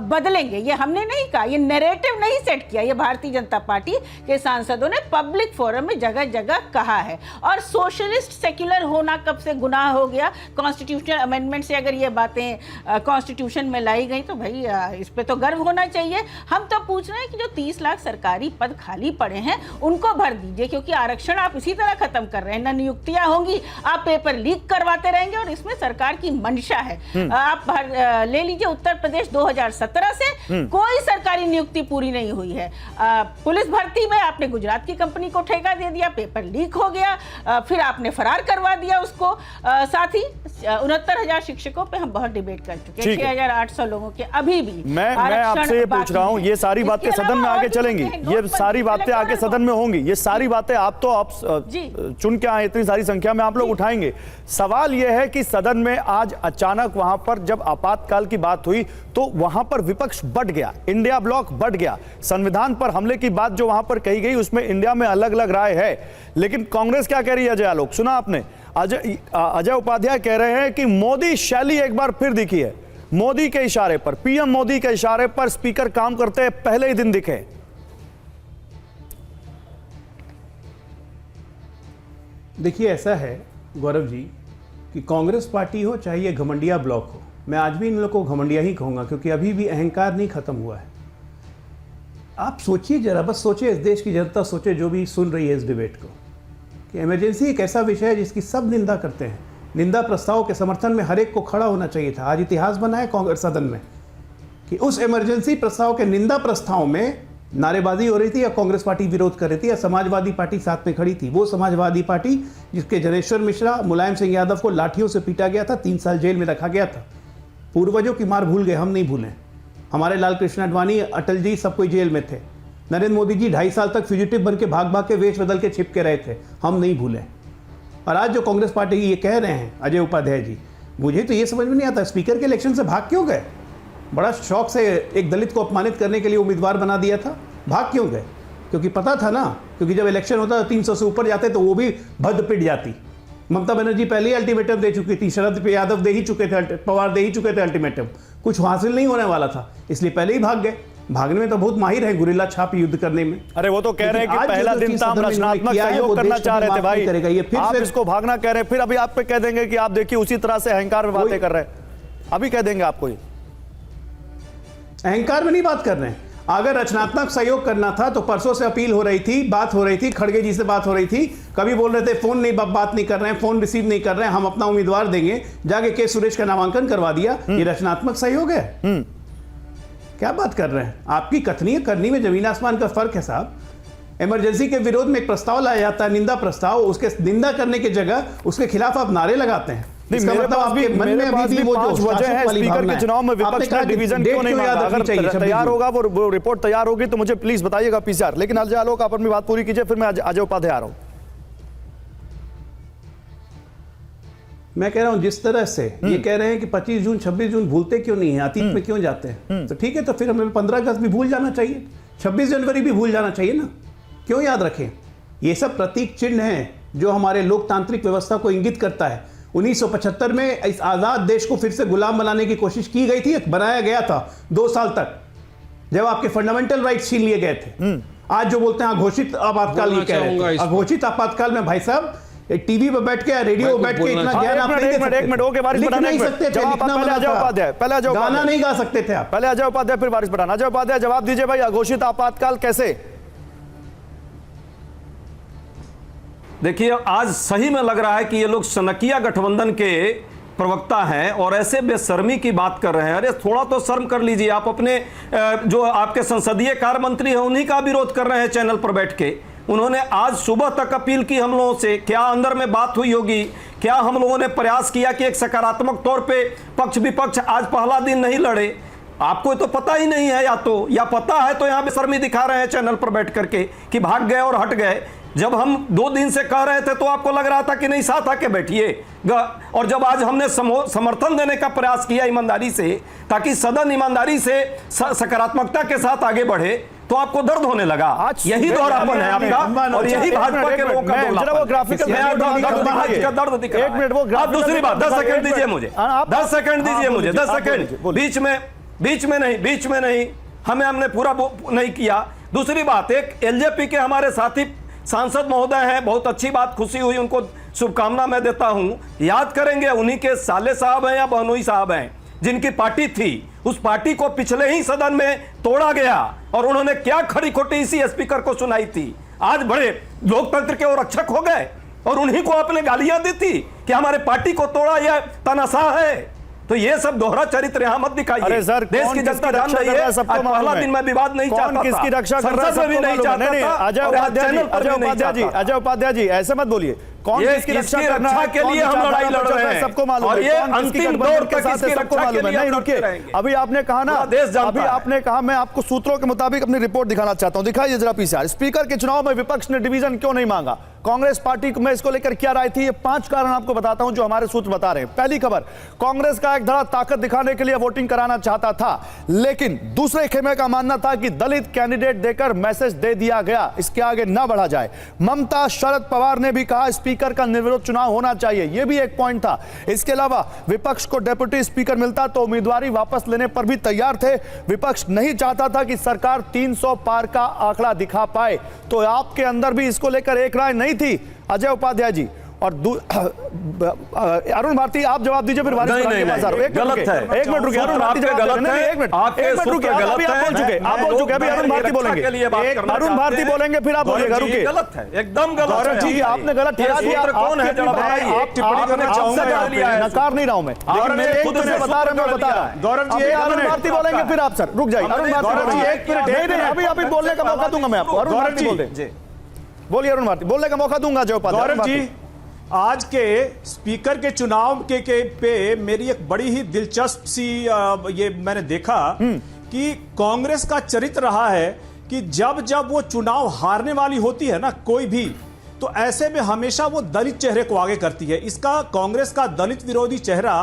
बदलेंगे। ये हमने नहीं कहा, ये नैरेटिव नहीं सेट किया, ये भारतीय जनता पार्टी के सांसदों ने पब्लिक फोरम में जगह जगह कहा है। और सोशलिस्ट सेक्युलर होना कब से गुनाह हो गया? कॉन्स्टिट्यूशनल अमेंडमेंट से अगर ये बातें कॉन्स्टिट्यूशन में लाई गई तो भाई इस पे तो गर्व होना चाहिए। हम तो पूछ रहे हैं कि जो 30 लाख सरकारी पद खाली पड़े हैं उनको भर दीजिए, क्योंकि आरक्षण आप इसी तरह खत्म कर रहे हैं, न नियुक्तियां होंगी, आप पेपर लीक करवाते रहेंगे और इसमें सरकार की मंशा है। आप ले लीजिए उत्तर प्रदेश 2017 से कोई सरकारी नियुक्ति पूरी नहीं हुई है। पुलिस भर्ती में आपने गुजरात की कंपनी को ठेका दे दिया, पेपर लीक हो गया, फिर आपने फरार करवा दिया उसको। साथ ही 69,000 शिक्षकों पे हम बहुत डिबेट कर चुके हैं, 6,800 लोगों के अभी भी। मैं आपसे ये पूछ रहा हूं, ये सारी बातें सदन में आगे चलेंगी, ये सारी बातें आगे सदन में होंगी, ये सारी बातें आप चुन के आए, इतनी सारी संख्या में आप लोग उठाएंगे। सवाल यह है कि सदन में आज अचानक वहां पर जब आपातकाल की बात हुई तो वहां पर विपक्ष बढ़ गया, इंडिया ब्लॉक बढ़ गया। संविधान पर हमले की बात जो वहां पर कही गई उसमें इंडिया में अलग अलग राय है, लेकिन कांग्रेस क्या कह रही है? अजय आलोक, सुना आपने? अजय उपाध्याय कह रहे हैं कि मोदी शैली एक बार फिर दिखी है, मोदी के इशारे पर, पीएम मोदी के इशारे पर स्पीकर काम करते पहले ही दिन दिखे। देखिए, ऐसा है गौरव जी कि कांग्रेस पार्टी हो चाहे ये घमंडिया ब्लॉक हो, मैं आज भी इन लोगों को घमंडिया ही कहूंगा, क्योंकि अभी भी अहंकार नहीं खत्म हुआ है। आप सोचिए जरा, बस सोचिए, इस देश की जनता सोचे जो भी सुन रही है इस डिबेट को, कि इमरजेंसी एक ऐसा विषय है जिसकी सब निंदा करते हैं। निंदा प्रस्ताव के समर्थन में हर एक को खड़ा होना चाहिए था। आज इतिहास बना है कांग्रेस सदन में कि उस इमरजेंसी प्रस्ताव के निंदा प्रस्ताव में नारेबाजी हो रही थी या कांग्रेस पार्टी विरोध कर रही थी या समाजवादी पार्टी साथ में खड़ी थी। वो समाजवादी पार्टी जिसके जनेश्वर मिश्रा, मुलायम सिंह यादव को लाठियों से पीटा गया था, 3 साल जेल में रखा गया था। पूर्वजों की मार भूल गए, हम नहीं भूलें। हमारे लाल कृष्ण आडवाणी, अटल जी, सब कोई जेल में थे। नरेंद्र मोदी जी 2.5 साल तक फ्यूजिटिव बन के भाग के वेश बदल के छिप के रहे थे, हम नहीं भूलें। और आज जो कांग्रेस पार्टी ये कह रहे हैं अजय उपाध्याय जी, मुझे तो ये समझ में नहीं आता स्पीकर के इलेक्शन से भाग क्यों गए। बड़ा शौक से एक दलित को अपमानित करने के लिए उम्मीदवार बना दिया था, भाग क्यों गए? क्योंकि पता था ना, क्योंकि जब इलेक्शन होता था 300 से ऊपर जाते तो वो भी भद्द पिट जाती। ममता बनर्जी पहले ही अल्टीमेटम दे चुकी थी, शरद यादव दे ही चुके थे, पवार दे ही चुके थे अल्टीमेटम, कुछ हासिल नहीं होने वाला था, इसलिए पहले ही भाग गए। भागने में तो बहुत माहिर है, गुरिल्ला छाप युद्ध करने में। अरे वो तो कह रहे हैं कि पहला दिन था, हम रचनात्मक सहयोग करना चाह रहे थे भाई, आप इसको भागना कह रहे हैं, फिर अभी आप पे कह देंगे कि आप देखिए उसी तरह से अहंकार में बातें कर रहे हैं, अभी कह देंगे आपको ये अहंकार में नहीं बात कर रहे हैं। अगर रचनात्मक सहयोग करना था तो परसों से अपील हो रही थी, बात हो रही थी, खड़गे जी से बात हो रही थी, कभी बोल रहे थे फोन नहीं बात नहीं कर रहे हैं, फोन रिसीव नहीं कर रहे हैं, हम अपना उम्मीदवार देंगे, जाके के सुरेश का नामांकन करवा दिया। ये रचनात्मक सहयोग है? क्या बात कर रहे हैं? आपकी कथनी करनी में जमीन आसमान का फर्क है साहब। इमरजेंसी के विरोध में एक प्रस्ताव लाया जाता है, निंदा प्रस्ताव, उसके निंदा करने की जगह उसके खिलाफ आप नारे लगाते हैं। इसका मतलब आपके मन में अभी भी वो जो वजह है स्पीकर के चुनाव में विपक्ष का डिवीजन क्यों नहीं मांगा? अगर तैयार होगा वो रिपोर्ट तैयार होगी तो मुझे प्लीज बताइएगा पीसीआर। लेकिन अजय आलोक आप अपनी बात पूरी कीजिए, फिर मैं अजय उपाध्याय आ रहा हूं। मैं कह रहा हूं जिस तरह से ये कह रहे हैं कि 25 जून 26 जून भूलते क्यों नहीं है, अतीत में क्यों जाते हैं, तो ठीक है, तो फिर हमें 15 अगस्त भी भूल जाना चाहिए, 26 जनवरी भी भूल जाना चाहिए ना, क्यों याद रखें? ये सब प्रतीक चिन्ह हैं जो हमारे लोकतांत्रिक व्यवस्था को इंगित करता है। 1975 में इस आजाद देश को फिर से गुलाम बनाने की कोशिश की गई थी, बनाया गया था 2 साल तक, जब आपके फंडामेंटल राइट्स छीन लिए गए थे। आज जो बोलते हैं अघोषित आपातकाल, ये कह रहे हैं अघोषित आपातकाल में भाई साहब टीवी पे बैठ के, रेडियो पे बैठ के इतना ज्ञान आप नहीं दे सकते, लिख नहीं सकते थे, गाना नहीं गा सकते थे आप। पहले अजय उपाध्याय फिर वारिस पठान। अजय उपाध्याय जवाब दीजिए भाई, अघोषित आपातकाल कैसे? देखिए आज सही में लग रहा है कि ये लोग सनकिया गठबंधन के प्रवक्ता हैं और ऐसे बेशर्मी की बात कर रहे हैं। अरे थोड़ा तो शर्म कर लीजिए, आप अपने जो आपके संसदीय कार्य मंत्री हैं उन्हीं का विरोध कर रहे हैं चैनल पर बैठ के। उन्होंने आज सुबह तक अपील की हम लोगों से, क्या अंदर में बात हुई होगी, क्या हम लोगों ने प्रयास किया कि एक सकारात्मक तौर पे पक्ष विपक्ष आज पहला दिन नहीं लड़े? आपको तो पता ही नहीं है, या पता है तो यहाँ बेशर्मी दिखा रहे हैं चैनल पर बैठ करके कि भाग गए और हट गए। जब हम 2 दिन से कह रहे थे तो आपको लग रहा था कि नहीं साथ आके बैठिएगा, और जब आज हमने समर्थन देने का प्रयास किया ईमानदारी से, ताकि सदन ईमानदारी से सकारात्मकता के साथ आगे बढ़े, तो आपको दर्द होने लगा। यही दोहरापन है आपका और यही भाजपा के लोगों का दर्द दिख रहा है। आप दूसरी बात 10 सेकंड दीजिए मुझे, 10 सेकंड दीजिए मुझे, 10 सेकंड, बीच में नहीं, हमने पूरा नहीं किया। दूसरी बात, एक एलजेपी के हमारे साथी सांसद महोदय हैं, बहुत अच्छी बात, खुशी हुई, उनको शुभकामना मैं देता हूं। याद करेंगे उन्हीं के साले साहब हैं या बहनोई साहब हैं जिनकी पार्टी थी, उस पार्टी को पिछले ही सदन में तोड़ा गया और उन्होंने क्या खड़ी खोटी इसी स्पीकर को सुनाई थी। आज बड़े लोकतंत्र के वो रक्षक हो गए और उन्हीं को आपने गालियां दी थी कि हमारे पार्टी को तोड़ा, यह तानाशाह है। तो ये सब दोहरा चरित्र यहाँ मत दिखाइए। अरे सर, देश की जनता जान रही है, आज पहला दिन मैं विवाद नहीं चाहता था, किसकी रक्षा कर रहा है सबको मालूम है। अजय उपाध्याय जी ऐसे मत बोलिए, कौन किसकी रक्षा के लिए हम लड़ाई लड़ रहे हैं सबको मालूम है, और ये अंतिम दौर के साथ सबको मालूम है। नहीं रुकिए, अभी आपने कहा ना, अभी आपने कहा, मैं आपको सूत्रों के मुताबिक अपनी रिपोर्ट दिखाना चाहता हूं, दिखाइए जरा पीसीआर। स्पीकर के चुनाव में विपक्ष ने डिवीजन क्यों नहीं मांगा, कांग्रेस पार्टी में इसको लेकर क्या राय थी? ये 5 कारण आपको बताता हूं जो हमारे सूत्र बता रहे हैं। पहली खबर, कांग्रेस का एक धड़ा ताकत दिखाने के लिए वोटिंग कराना चाहता था, लेकिन दूसरे खेमे का मानना था कि दलित कैंडिडेट देकर मैसेज दे दिया गया, इसके आगे ना बढ़ा जाए। ममता, शरद पवार ने भी कहा स्पीकर का निर्विरोध चुनाव होना चाहिए, यह भी एक पॉइंट था। इसके अलावा विपक्ष को डेप्यूटी स्पीकर मिलता तो उम्मीदवारी वापस लेने पर भी तैयार थे। विपक्ष नहीं चाहता था कि सरकार 300 पार का आंकड़ा दिखा पाए, तो आपके अंदर भी इसको लेकर एक राय नहीं थी। अजय उपाध्याय जी, और अरुण भारती आप जवाब दीजिए, फिर वारिस पठान के पास आ रहा हूं। गलत है, एक मिनट रुकिए, अरुण भारती जवाब गलत है, एक मिनट आपके एक मिनट रुकिए, सूत्र अभी आप बोल चुके, आप बोल चुके, अभी अरुण भारती बोलेंगे, अरुण भारती बोलेंगे, फिर आप बोलिएगा, रुकिए। गलत है, एकदम गलत है। ठीक है, आपने गलत ठहरा दिया। कौन है जरा बताइए। आप टिप्पणी करना चाहूंगा, नकार नहीं रहा हूं मैं, लेकिन मैं एक से बता रहा हूं, मैं बता रहा हूं। गौरव जी, अरुण भारती बोलेंगे, फिर आप सर रुक जाइए, अरुण भारती बोलेंगे, नहीं अभी अभी बोलने का मौका दूंगा मैं आपको। अरुण भारती बोलते, बोलिए अरुण भारती, बोलने का मौका दूंगा जो गौरव जी, आज के स्पीकर के चुनाव पे मेरी एक बड़ी ही दिलचस्प सी ये मैंने देखा कि कांग्रेस का चरित्र रहा है कि जब जब वो चुनाव हारने वाली होती है ना कोई भी, तो ऐसे में हमेशा वो दलित चेहरे को आगे करती है। इसका कांग्रेस का दलित विरोधी चेहरा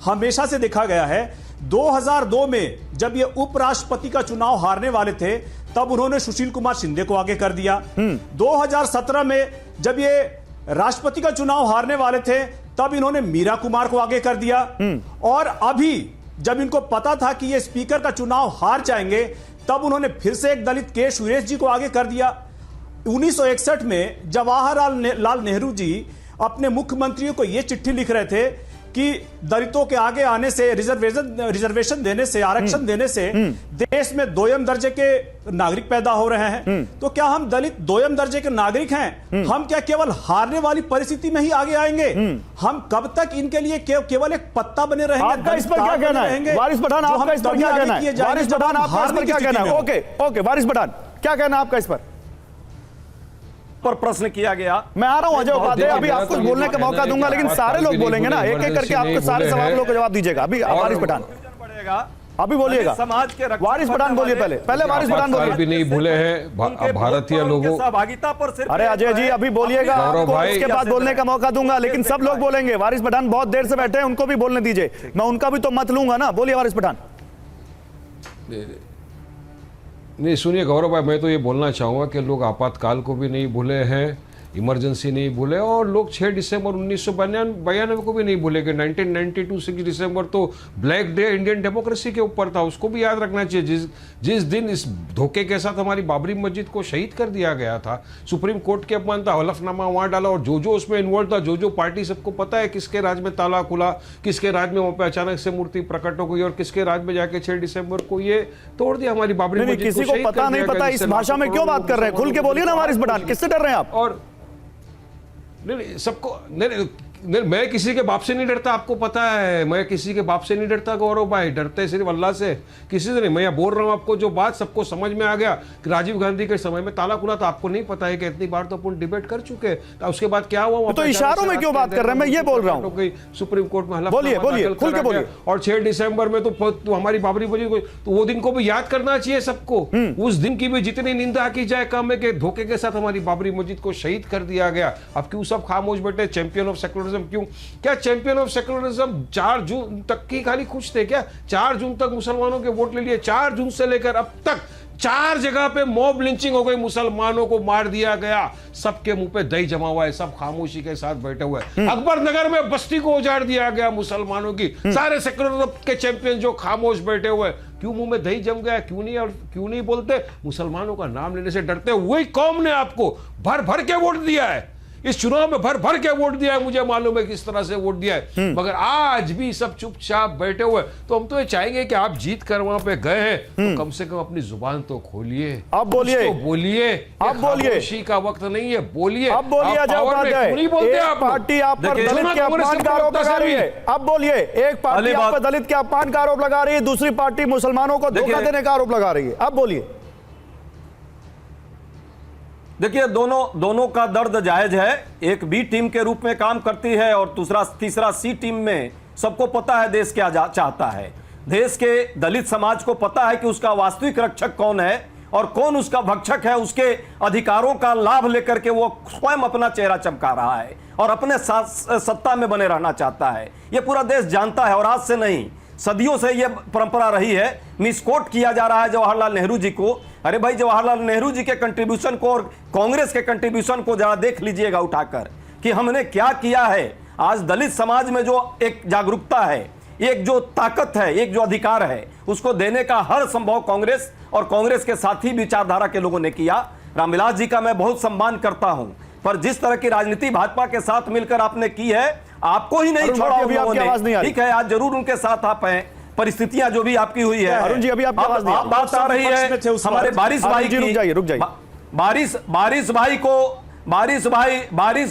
हमेशा से देखा गया है। 2002 में जब ये उपराष्ट्रपति का चुनाव हारने वाले थे, तब उन्होंने सुशील कुमार शिंदे को आगे कर दिया। 2017 में जब ये राष्ट्रपति का चुनाव हारने वाले थे, तब इन्होंने मीरा कुमार को आगे कर दिया। और अभी जब इनको पता था कि ये स्पीकर का चुनाव हार जाएंगे, तब उन्होंने फिर से एक दलित के सुरेश जी को आगे कर दिया। 1961 में जवाहरलाल नेहरू जी अपने मुख्यमंत्रियों को यह चिट्ठी लिख रहे थे कि दलितों के आगे आने से, रिजर्वेशन देने से, आरक्षण देने से देश में दोयम दर्जे के नागरिक पैदा हो रहे हैं। तो क्या हम दलित दोयम दर्जे के नागरिक हैं? हम क्या केवल हारने वाली परिस्थिति में ही आगे आएंगे? हम कब तक इनके लिए केवल एक पत्ता बने रहेंगे? आपका इस पर क्या कहना है वारिस पठान? आपका इस पर क्या कहना है वारिस पठान? आपका इस पर क्या कहना है? ओके वारिस पठान, क्या कहना है आपका इस पर प्रश्न किया गया। मैं आ रहा हूं अजय उपाध्याय, अभी आपको बोलने का मौका दूंगा, लेकिन सारे लोग बोलेंगे ना, एक एक करके आपको सारे सवालों का जवाब दीजिएगा। अभी वारिस पठान अभी बोलिएगा, समाज के वारिस पठान बोलिए, पहले वारिस पठान बोलिए। भी नहीं भूले हैं भारतीय लोगों सहभागिता पर सिर्फ। अरे अजय जी अभी बोलिएगा, आपको इसके बाद बोलने का मौका दूंगा, लेकिन सब लोग बोलेंगे। वारिस पठान बहुत देर से बैठे हैं, उनको भी बोलने दीजिए, मैं उनका भी तो मत लूंगा ना। बोलिए वारिस पठान। नहीं सुनिए गौरव भाई, मैं तो ये बोलना चाहूँगा कि लोग आपातकाल को भी नहीं भूले हैं, इमरजेंसी नहीं भूले, और लोग 6 दिसंबर 1992 को भी नहीं भूलेंगे। 1992 6 दिसंबर तो ब्लैक डे इंडियन डेमोक्रेसी के ऊपर था, उसको भी याद रखना चाहिए। जिस दिन इस धोखे के साथ हमारी बाबरी मस्जिद को शहीद कर दिया गया था, सुप्रीम कोर्ट के अपमान था, हलफनामा वहाँ डाला, और जो जो उसमें इन्वॉल्व था, जो जो पार्टी, सबको पता है किसके राज में ताला खुला, किसके राज में वहाँ पे अचानक से मूर्ति प्रकट हो गई, और किसके राज में जाके 6 दिसंबर को ये तोड़ दिया हमारी बाबरी मस्जिद। किसी को पता नहीं पता, इस भाषा में क्यों बात कर रहे हैं? खुल के बोलिए ना वारिस पठान, किससे डर रहे हैं आप? और नहीं सबको नहीं, मैं किसी के बाप से नहीं डरता, आपको पता है, मैं किसी के बाप से नहीं डरता गौरव भाई, डरते सिर्फ अल्लाह से, किसी से नहीं। मैं बोल रहा हूँ आपको, जो बात सबको समझ में आ गया कि राजीव गांधी के समय में ताला खुला था, आपको नहीं पता है कि इतनी बार तो अपन डिबेट कर चुके हैं, उसके बाद क्या हुआ? तो इशारों में क्यों बात कर रहे हैं? मैं ये बोल रहा हूँ, सुप्रीम कोर्ट में बोलिए खुल के बोलिए। और 6 दिसंबर में तो हमारी बाबरी मस्जिद, तो वो दिन को भी याद करना चाहिए सबको। उस दिन की भी जितनी निंदा की जाए कम है कि धोखे के साथ हमारी बाबरी मस्जिद को शहीद कर दिया गया। अब क्यों सब खामोश बैठे? चैंपियन ऑफ सेक्युलरिज्म क्यों? क्या चैंपियन ऑफ सेक्युलरिज्म 4 जून तक की खाली खुश थे क्या? 4 जून तक मुसलमानों के वोट ले लिए, 4 जून से लेकर अब तक 4 जगह पे मॉब लिंचिंग हो गई, मुसलमानों को मार दिया गया, सबके मुंह पे दही जमा हुआ है, सब खामोशी के साथ बैठे हुए हैं। अकबर नगर में बस्ती को उजाड़ दिया गया मुसलमानों की, सारे सेक्युलरिज्म के चैंपियन जो खामोश बैठे हुए, क्यों मुंह में दही जम गया? क्यों नहीं बोलते? मुसलमानों का नाम लेने से डरते। वही कौम ने आपको भर भर के वोट दिया है, इस चुनाव में भर भर के वोट दिया है, मुझे मालूम है किस तरह से वोट दिया है, मगर आज भी सब चुपचाप बैठे हुए। तो हम तो ये चाहेंगे कि आप जीत कर वहां पे गए हैं, तो कम से कम अपनी जुबान तो खोलिए, अब बोलिए, बोलिए, अब बोलिए, खामोशी का वक्त नहीं है, बोलिए, अब बोलिए। नहीं बोलते आप, पार्टी आप पर दलित के अपमान का आरोप लगा रही है, अब बोलिए। एक पार्टी आप पर दलित के अपमान का आरोप लगा रही है, दूसरी पार्टी मुसलमानों को धोखा देने का आरोप लगा रही है, अब बोलिए। देखिए दोनों का दर्द जायज है। एक बी टीम के रूप में काम करती है और तीसरा सी टीम में सबको पता है देश क्या चाहता है। देश के दलित समाज को पता है कि उसका वास्तविक रक्षक कौन है और कौन उसका भक्षक है। उसके अधिकारों का लाभ लेकर के वो स्वयं अपना चेहरा चमका रहा है और अपने सत्ता में बने रहना चाहता है। ये पूरा देश जानता है और आज से नहीं, सदियों से यह परंपरा रही है। मिसकोट किया जा रहा है जवाहरलाल नेहरू जी को। अरे भाई, जवाहरलाल नेहरू जी के कंट्रीब्यूशन को और कांग्रेस के कंट्रीब्यूशन को जरा देख लीजिएगा उठाकर कि हमने क्या किया है। आज दलित समाज में जो एक जागरूकता है, एक जो ताकत है, एक जो अधिकार है, उसको देने का हर संभव कांग्रेस और कांग्रेस के साथी विचारधारा के लोगों ने किया। रामविलास जी का मैं बहुत सम्मान करता हूं, पर जिस तरह की राजनीति भाजपा के साथ मिलकर आपने की है, आपको ही नहीं अरुण छोड़ा भाटी, अभी उन आपकी लोगों आवाज नहीं ने। आ रही। ठीक है, आज जरूर उनके साथ आप हैं, परिस्थितियां जो भी आपकी हुई है। अरुण जी, अभी आपकी आवाज नहीं आ रही। बात आ रही पक्ष में थे है उस हमारे वक्त। बारिश भाई जी, की। रुक जाइए। बारिश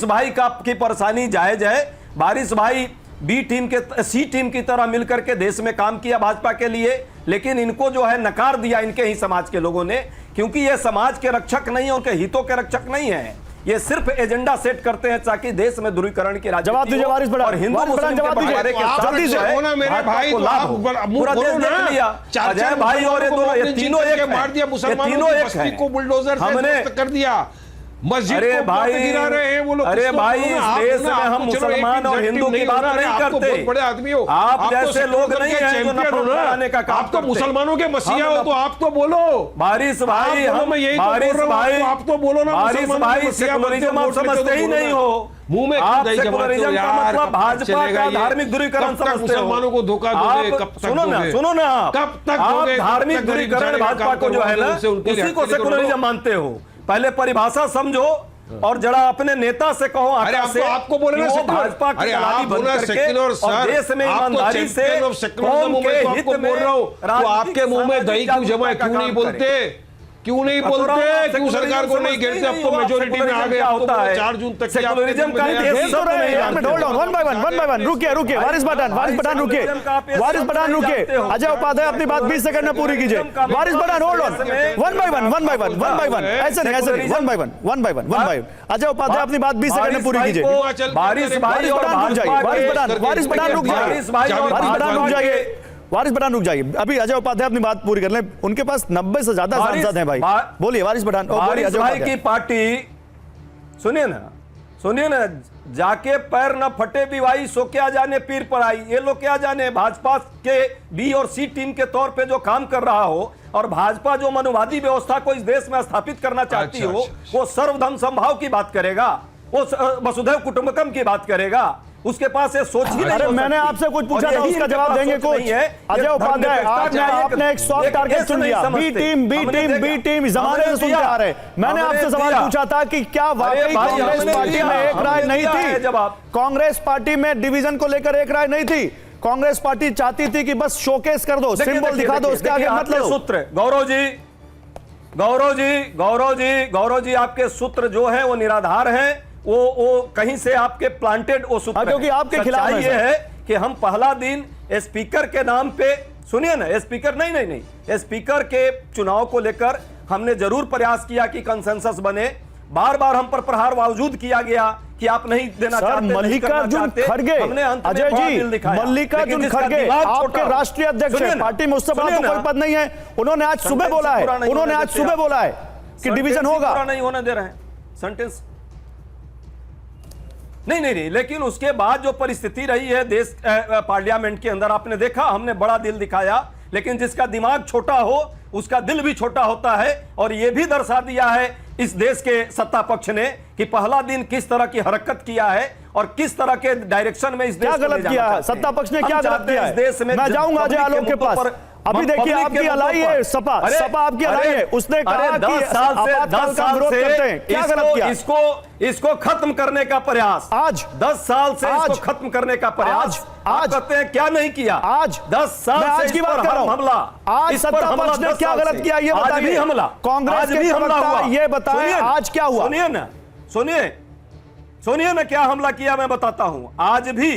भाई की परेशानी जायज है। बारिश भाई सी टीम की तरह मिलकर के देश में काम किया भाजपा के लिए, लेकिन इनको जो है नकार दिया इनके ही समाज के लोगों ने, क्योंकि ये समाज के रक्षक नहीं है, उनके हितों के रक्षक नहीं है। ये सिर्फ एजेंडा सेट करते हैं ताकि देश में ध्रुवीकरण की राजनीति जवाब दीजिए हो वारिस बड़ा, और हिंदू वारिस बड़ा मुस्लिम के जवाब दीजिए। बंटवारे के आप साथ जल्दी से जो है बोलो मेरे भाजपा भाई, को तो लाभ आप हो। बोलो पूरा देश ना। देख लिया, अजय भाई और ये दोनों, ये तीनों एक मार दिया, हैं, ये मुसलमानों तीनों की एक बस्ती हैं। को बुलडोजर से हमने ध्वस्त कर दिया, मस्जिद अरे को भाई, गिरा रहे हैं वो लोग। अरे किसको भाई, बोलो ना, इस आप देश ना, में आप हम तो चलो एक मुसलमान और executive हिंदू की नहीं बात हो ना, नहीं आप तो करते। बहुत बड़े आदमी हो, आप तो जैसे लोग नहीं हैं जो चैंपियन नफरत हो ना, फैलाने का काम आप तो करते। मुसलमानों के मसीहा हम हो, तो आप तो बोलो। बारिश भाई, आप बोलो, मैं यही तो बोल बारिश रहा हूं, भाई, आप तो बोलो ना, बारिश मुसलमानों भाई, के मसीहा बनते सेकुलरिज्म हो, आप वोट लेके समझते तो ही बोलो नहीं ना। हो। मुंह में आप खुदाई जमाते हो सेकुलरिज्म का यार, मतलब कब तक भाजपा चलेगा का ये? धार्मिक ध्रुवीकरण कब तक समझते हो। मुसलमानों को धोखा दोगे? आप कब तक सुनो ना, दोगे? सुनो ना, कब तक आप दोगे? कब धार्मिक तक गरीब ध्रुवीकरण बेचारे का भाजपा काम को जो है ना, करवाओगे, उनके लिए उसी को हथियार सेकुलरिज्म करो। मानते हो। पहले परिभाषा समझो और जरा अपने नेता से कहो अरे आका से आपको बोले ना कि वो सेक्युलर, भाजपा की अरे दलाली आप बंद बोला करके सेक्युलर और सर, देश में आप तो ईमानदारी से चैंपियन ऑफ सेक्युलरिज्म कौम हूं, के मैं तो हित आपको बोल में रहा हूं, तो राजनीतिक आपके मुंह में सामाजिक दही क्यों जमा है? जागरूकता क्यों का नहीं काम बोलते? करें। क्यों नहीं बोलते? क्यों सरकार को नहीं घेरते? अब तो मेजोरिटी में आ गए, अब तो 4 जून तक की आपके सेकुलरिज्म का जिम्मेदारी देश है। सब नहीं एक minute, hold on, one by one, रुकिए, वारिस पठान रुकिए, वारिस पठान रुकिए, अजय उपाध्याय अपनी बात 20 सेकंड में पूरी कीजिए। Waris Pathan hold on, one by one, ऐसे नहीं, one by one, Ajay Upadhyay अपनी बात 20 सेकंड में पूरी कीजिए। बारिश भाई और वारिस पठान रुक जाइए, वारिस पठान रुक जाइए। अभी अजय उपाध्याय अपनी बात पूरी कर लें, उनके पास 90 से ज्यादा सांसद हैं भाई। बोलिए वारिस पठान, बोलिए बारिश अजय भाई की उपाध्याय। पार्टी, सुनिए ना, जाके पैर न फटे बिवाई सो क्या जाने पीर पर आई। ये लोग क्या जाने भाजपा के बी और सी टीम के तौर पे जो काम कर रहा हो, और भाजपा जो मनुवादी व्यवस्था को इस देश में स्थापित करना चाहती हो, वो सर्वधर्म समभाव की बात करेगा, वो वसुधैव कुटुंबकम की बात करेगा। उसके पास ये सोच ही नहीं अरे हो मैंने सकती। आपसे कुछ पूछा और था, यही उसका इनके जवाब पास देंगे सोच कुछ। नहीं है। अजय ये उपाध्याय, आपने एक सॉफ्ट टारगेट चुन लिया, बी टीम जमाने से सुनते आ रहे। मैंने आपसे सवाल पूछा था कि क्या वाकई कांग्रेस पार्टी में एक राय नहीं थी? कांग्रेस पार्टी में डिवीजन को लेकर एक राय नहीं थी। कांग्रेस पार्टी चाहती थी कि बस शोकेस कर दो, सिंबल दिखा दो, उसके आगे मत लो। सूत्र गौरव जी आपके सूत्र जो है वो निराधार हैं, वो कहीं से आपके प्लांटेड वो सूत्र क्योंकि आपके खिलाफ सच्चाई ये है कि हम पहला दिन स्पीकर के नाम पे, सुनिए ना, स्पीकर नहीं, स्पीकर के चुनाव को लेकर हमने जरूर प्रयास किया कि कंसेंसस बने। बार बार हम पर प्रहार बावजूद किया गया कि आप नहीं देना चाहते, मल्लिकार्जुन खड़गे, अजय जी, मल्लिकार्जुन खड़गे आपके राष्ट्रीय अध्यक्ष हैं, पार्टी में उससे बड़ा तो कोई पद नहीं है। उन्होंने आज सुबह बोला है कि डिवीजन होगा। पूरा नहीं होने दे रहे हैं सेंटेंस, नहीं, लेकिन उसके बाद जो परिस्थिति रही है देश पार्लियामेंट के अंदर, आपने देखा, हमने बड़ा दिल दिखाया, लेकिन जिसका दिमाग छोटा हो उसका दिल भी छोटा होता है। और यह भी दर्शा दिया है इस देश के सत्ता पक्ष ने कि पहला दिन किस तरह की हरकत किया है और किस तरह के डायरेक्शन में इस देश क्या गलत किया है सत्ता पक्ष ने, क्या गलत किया है? देश में मैं जाऊंगा अजय आलोक के पास। अभी देखिए आपकी अलाई है सपा आपकी अलाई है, उसने कहा कि 10 साल से क्या गलत किया? इसको खत्म करने का प्रयास, आज 10 साल से इसको खत्म करने का प्रयास, आज कहते हैं क्या नहीं किया? आज 10 साल से आज की बात कर रहा हूं, हमला, आज सत्ता पक्ष ने क्या गलत किया ये बताइए। आज भी हमला, कांग्रेस के प्रवक्ता ये बताएं आज क्या हुआ? सुनिए ना क्या हमला किया, मैं बताता हूं। आज भी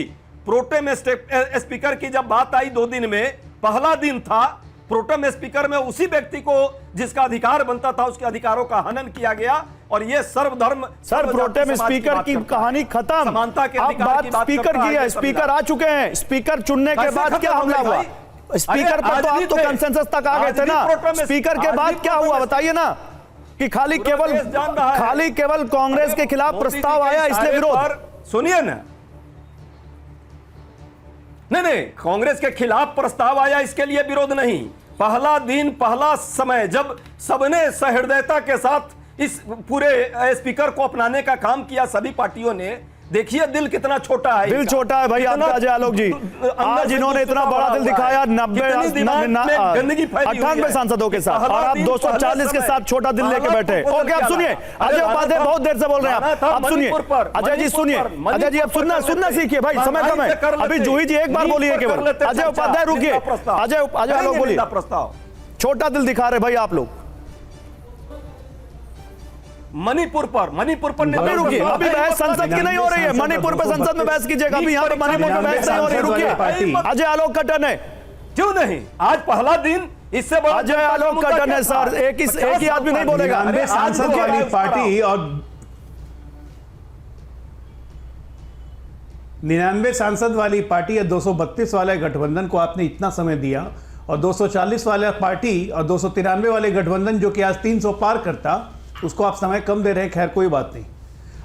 प्रोटेम स्पीकर की जब बात आई 2 दिन में, पहला दिन था, प्रोटेम स्पीकर में उसी व्यक्ति को जिसका अधिकार बनता था उसके अधिकारों का हनन किया गया। और ये सर्वधर्म, सर प्रोटेम स्पीकर की कहानी खत्म, समानता के आप बात स्पीकर की है, स्पीकर आ चुके हैं, स्पीकर चुनने के बाद क्या हमला हुआ? स्पीकर पर तो आप तो कंसेंसस तक आ गए थे ना, स्पीकर के बाद क्या हुआ बताइए ना? कि खाली केवल कांग्रेस के खिलाफ प्रस्ताव आया इसलिए विरोध? सुनिए ना, नहीं, कांग्रेस के खिलाफ प्रस्ताव आया इसके लिए विरोध नहीं। पहला दिन, पहला समय जब सबने सहृदयता के साथ इस पूरे स्पीकर को अपनाने का काम किया सभी पार्टियों ने, देखिए दिल कितना छोटा है, दिल छोटा है भाई आपका अजय आलोक जी। आज इन्होंने इतना बड़ा दिल दिखाया 98 सांसदों के साथ, और आप 240 के साथ छोटा दिल लेके बैठे। ओके, आप सुनिए, अजय उपाध्याय बहुत देर से बोल रहे हैं आप सुनिए। अजय जी सुनिए, अजय जी अब सुनना सीखिए भाई, समय कम है। अभी जूही जी एक बार बोलिए केवल। अजय उपाध्याय रुकिए, अजय आलोक बोलिए। छोटा दिल दिखा रहे भाई आप लोग। मणिपुर पर अभी रुकिए, अभी बहस संसद की नहीं हो रही है। मणिपुर पे संसद में बहस कीजिएगा, अभी यहाँ पे मणिपुर में बहस नहीं हो रही। रुकिए, अजय आलोक का टर्न है। क्यों नहीं, आज पहला दिन, इससे बड़ा अजय आलोक का टर्न है सर। एक ही आदमी नहीं बोलेगा। सांसद वाली पार्टी और 99 सांसद वाली पार्टी या 232 वाले गठबंधन को आपने इतना समय दिया, और 240 वाले पार्टी और 293 वाले गठबंधन जो कि आज 300 पार करता, उसको आप समय कम दे रहे हैं। खैर कोई बात नहीं।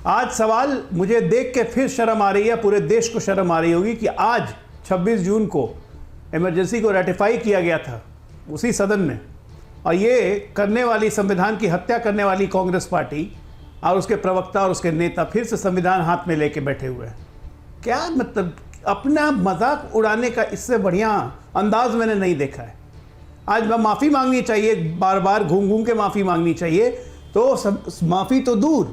आज सवाल मुझे देख के फिर शर्म आ रही है, पूरे देश को शर्म आ रही होगी कि आज 26 जून को इमरजेंसी को रेटिफाई किया गया था उसी सदन में, और ये करने वाली, संविधान की हत्या करने वाली कांग्रेस पार्टी और उसके प्रवक्ता और उसके नेता फिर से संविधान हाथ में लेके बैठे हुए हैं। क्या मतलब, अपना मजाक उड़ाने का इससे बढ़िया अंदाज मैंने नहीं देखा है। आज माफ़ी मांगनी चाहिए, बार बार घूम घूम के माफ़ी मांगनी चाहिए। तो माफ़ी तो दूर,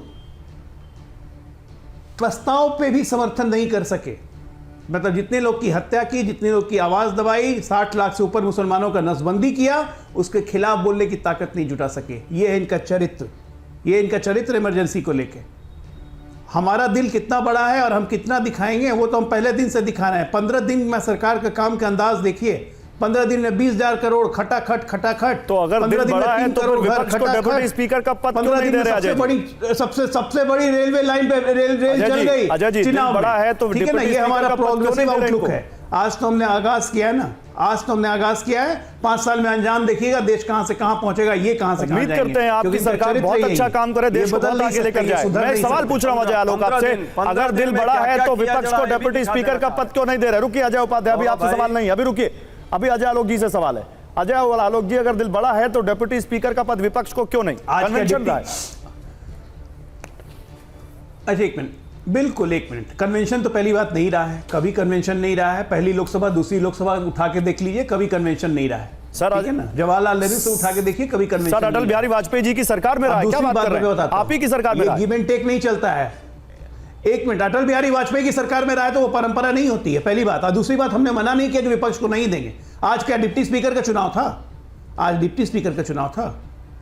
प्रस्ताव पे भी समर्थन नहीं कर सके। मतलब जितने लोग की हत्या की, जितने लोग की आवाज़ दबाई, 60 लाख से ऊपर मुसलमानों का नसबंदी किया, उसके खिलाफ बोलने की ताकत नहीं जुटा सके। ये है इनका चरित्र, ये इनका चरित्र इमरजेंसी को लेके। हमारा दिल कितना बड़ा है और हम कितना दिखाएंगे वो तो हम पहले दिन से दिखा रहे हैं। 15 दिन में सरकार का काम का अंदाज देखिए। 15 दिन में 20,000 करोड़ खटाखट। तो अगर दिल बड़ा है तो फिर विपक्ष को डेप्यूटी स्पीकर का पद क्यों नहीं दे रहे अजय जी? सबसे बड़ी रेलवे लाइन पे रेल चल गई। अजय जी, दिल बड़ा है तो ठीक है ना, ये हमारा प्रोग्रेसिव आउटलुक है। आज तो हमने आगाज किया है ना, आज तो हमने आगाज किया है। 5 साल में अंजाम देखिएगा, देश कहां से कहां पहुंचेगा, ये कहां से कहां उम्मीद करते हैं आपकी सरकार बहुत अच्छा काम करे, देश को बहुत आगे लेकर जाए। मैं एक सवाल पूछ रहा हूं अजय आलोक आपसे, अगर दिल बड़ा है तो विपक्ष को डेप्यूटी स्पीकर का पद क्यों नहीं दे रहे? रुकिए अजय उपाध्याय, अभी आपसे सवाल नहीं, अभी रुकिए, अभी अजय आलोक जी से सवाल है। अजय आलोक जी, अगर दिल बड़ा है तो डेप्यूटी स्पीकर का पद विपक्ष को क्यों नहीं? कन्वेंशन रहा है। अच्छा एक मिनट, बिल्कुल एक मिनट। कन्वेंशन तो पहली बात नहीं रहा है, कभी कन्वेंशन नहीं रहा है। पहली लोकसभा दूसरी लोकसभा उठा के देख लीजिए, कभी कन्वेंशन नहीं रहा है सर। ठीक है ना, जवाहरलाल नेहरू से उठा के देखिए, कभी कन्वेंशन। सर अटल बिहारी वाजपेयी जी की सरकार में रहा है, क्या बात कर रहे हैं? आप ही की सरकार में गिव एंड टेक नहीं चलता है। एक मिनट, अटल बिहारी वाजपेयी की सरकार में रहा है तो वो परंपरा नहीं होती है, पहली बात। और दूसरी बात, हमने मना नहीं किया कि विपक्ष को नहीं देंगे। आज क्या डिप्टी स्पीकर का चुनाव था? आज डिप्टी स्पीकर का चुनाव था,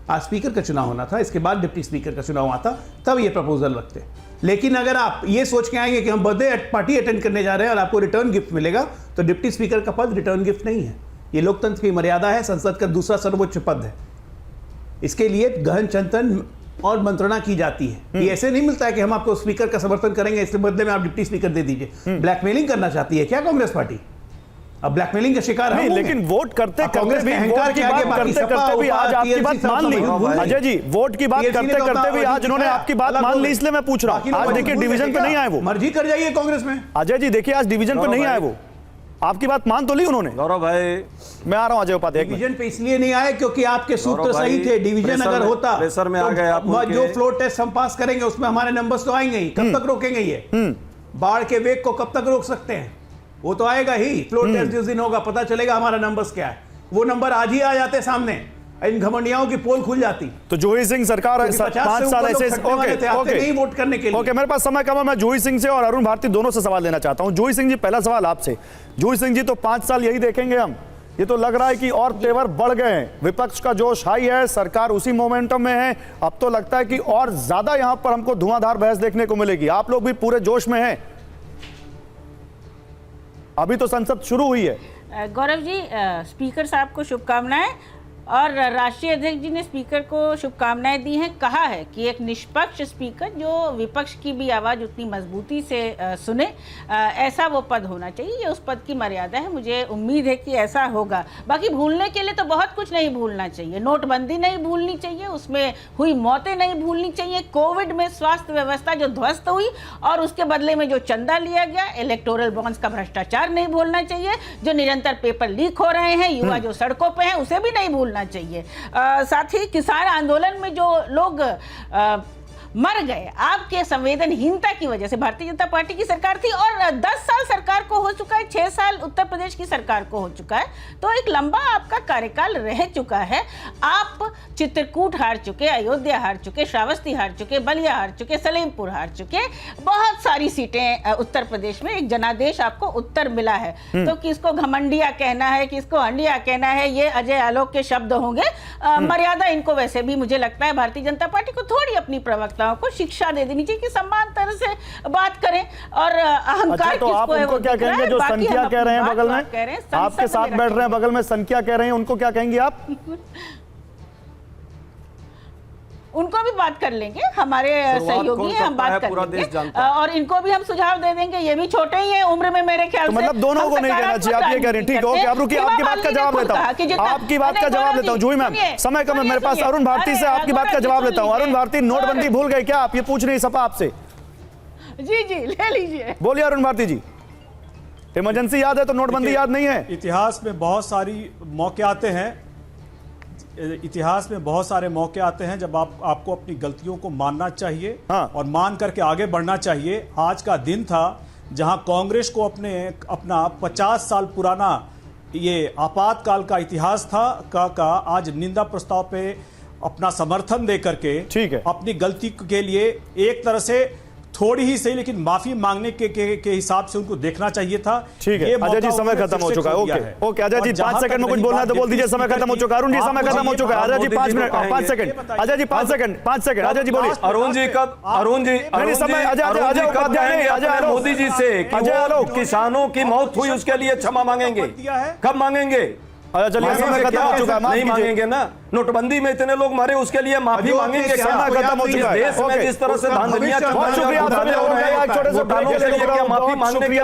आज स्पीकर का चुनाव होना था, इसके बाद डिप्टी स्पीकर का चुनाव आता, तब ये प्रपोजल रखते। लेकिन अगर आप ये सोच के आएंगे कि हम बर्थडे पार्टी अटेंड करने जा रहे हैं और आपको रिटर्न गिफ्ट मिलेगा, तो डिप्टी स्पीकर का पद रिटर्न गिफ्ट नहीं है। ये लोकतंत्र की मर्यादा है, संसद का दूसरा सर्वोच्च पद है। इसके लिए गहन चिंतन और मंत्रणा की जाती है। ये ऐसे नहीं मिलता है कि हम आपको स्पीकर का समर्थन करेंगे, इसके बदले में आप डिप्टी स्पीकर दे दीजिए। ब्लैकमेलिंग करना चाहती है क्या कांग्रेस पार्टी? अब ब्लैकमेलिंग का शिकार नहीं, लेकिन वोट करते करते भी आज आपकी बात मान ली। अजय जी, वोट की बात करते करते भी आज उन्होंने आपकी बात मान ली, इसलिए मैं पूछ रहा हूं। आज देखिए डिवीजन पे नहीं आए वो, मर्जी कर जाइए कांग्रेस में। अजय जी देखिए, आज डिवीजन पे नहीं आए वो, आपकी बात मान तो ली उन्होंने। गौरव भाई, मैं आ रहा हूं अजय उपाध्याय। डिवीजन पे इसलिए नहीं आए क्योंकि आपके सूत्र सही थे। डिवीजन अगर होता, प्रेशर में आ गए आप, जो फ्लोर टेस्ट हम पास करेंगे उसमें हमारे नंबर्स तो आएंगे ही। कब तक रोकेंगे ये? बाढ़ के वेग को कब तक रोक सकते हैं? वो तो आएगा ही। फ्लोर टेस्ट जिस दिन होगा पता चलेगा हमारा नंबर्स क्या है। वो नंबर आज ही आ जाते सामने, इन घमंडियाओं की पोल खुल जाती। तो जूही सिंह सरकार 5 साल ऐसे नहीं वोट करने के लिए। ओके, मेरे पास समय कम है। मैं जूही सिंह से और अरुण भारती दोनों से सवाल लेना चाहता हूं। जूही सिंह जी, पहला सवाल आपसे। जूही सिंह जी, तो 5 साल यही देखेंगे हम? ये तो लग रहा है कि और तेवर बढ़ गए हैं, विपक्ष का जोश हाई है, सरकार उसी मोमेंटम में है। अब तो लगता है कि और ज्यादा यहां पर हमको धुआंधार बहस देखने को मिलेगी। आप लोग भी पूरे जोश में हैं? अभी तो संसद शुरू हुई है। गौरव जी, स्पीकर साहब को शुभकामनाएं, और राष्ट्रीय अध्यक्ष जी ने स्पीकर को शुभकामनाएं दी हैं। कहा है कि एक निष्पक्ष स्पीकर जो विपक्ष की भी आवाज़ उतनी मजबूती से सुने, ऐसा वो पद होना चाहिए। ये उस पद की मर्यादा है, मुझे उम्मीद है कि ऐसा होगा। बाकी भूलने के लिए तो बहुत कुछ नहीं भूलना चाहिए। नोटबंदी नहीं भूलनी चाहिए, उसमें हुई मौतें नहीं भूलनी चाहिए, कोविड में स्वास्थ्य व्यवस्था जो ध्वस्त हुई और उसके बदले में जो चंदा लिया गया, इलेक्टोरल बॉन्ड्स का भ्रष्टाचार नहीं भूलना चाहिए, जो निरंतर पेपर लीक हो रहे हैं, युवा जो सड़कों पर हैं, उसे भी नहीं भूलना चाहिए। साथ ही किसान आंदोलन में जो लोग मर गए आपके संवेदनहीनता की वजह से। भारतीय जनता पार्टी की सरकार थी और 10 साल सरकार को हो चुका है, 6 साल उत्तर प्रदेश की सरकार को हो चुका है, तो एक लंबा आपका कार्यकाल रह चुका है। आप चित्रकूट हार चुके, अयोध्या हार चुके, श्रावस्ती हार चुके, बलिया हार चुके, सलेमपुर हार चुके, बहुत सारी सीटें उत्तर प्रदेश में, एक जनादेश आपको उत्तर मिला है। तो किसको घमंडिया कहना है, किसको हंडिया कहना है, ये अजय आलोक के शब्द होंगे। मर्यादा इनको वैसे भी मुझे लगता है भारतीय जनता पार्टी को थोड़ी अपनी प्रवक्ताओं को शिक्षा दे देनी चाहिए कि सम्मान तरह से बात करें और अहंकार तो आप उनको क्या कहेंगे जो संख्या कह रहे हैं बगल में, आपके साथ बैठ रहे हैं बगल में संख्या कह रहे हैं, उनको क्या कहेंगे आप? उनको भी बात कर लेंगे, हमारे सहयोगी हैं, हम बात कर लेंगे और इनको भी हम सुझाव दे देंगे। ये भी छोटे ही हैं उम्र में मेरे ख्याल से। मतलब दोनों को नहीं कहना चाहिए, आप ये कह रहे हैं। ठीक है, आप रुकिए, आपकी बात का जवाब लेता हूं, आपकी बात का जवाब लेता हूं। जूही मैम, समय कम है मेरे पास। अरुण भारती से आपकी बात का जवाब लेता हूं। अरुण भारती, नोटबंदी भूल गए क्या आप? ये पूछ रही सपा आपसे। जी जी, ले लीजिए, बोलिए अरुण भारती जी। इमरजेंसी याद है तो नोटबंदी याद नहीं है? इतिहास में बहुत सारी मौके आते हैं, इतिहास में बहुत सारे मौके आते हैं जब आपको अपनी गलतियों को मानना चाहिए और मान करके आगे बढ़ना चाहिए। आज का दिन था जहां कांग्रेस को अपना 50 साल पुराना ये आपातकाल का इतिहास था का आज निंदा प्रस्ताव पे अपना समर्थन दे करके अपनी गलती के लिए एक तरह से थोड़ी ही सही लेकिन माफी मांगने के हिसाब से उनको देखना चाहिए था। ठीक है अजय जी, समय खत्म हो चुका है। Okay okay Ajay ji, 5 second में कुछ बोलना है तो बोल दीजिए, समय खत्म हो चुका है। अरुण जी, समय खत्म हो चुका है। Ajay ji 5 minute, 5 second. Ajay ji 5 second, 5 second. Ajay ji बोलिए। अरुण जी समय अजय उपाध्याय, अजय मोदी जी से कि वो किसानों की मौत हुई उसके लिए क्षमा मांगेंगे, कब मांगेंगे? चलिए, समय खत्म हो चुका है, नहीं मांगेंगे ना। नोटबंदी में इतने लोग मरे उसके लिए माफी मांगेंगे? समय खत्म हो चुका है। देश में जिस तरह से धांधलियां, बहुत शुक्रिया, घोटालों के लिए क्या माफी मांगने के लिए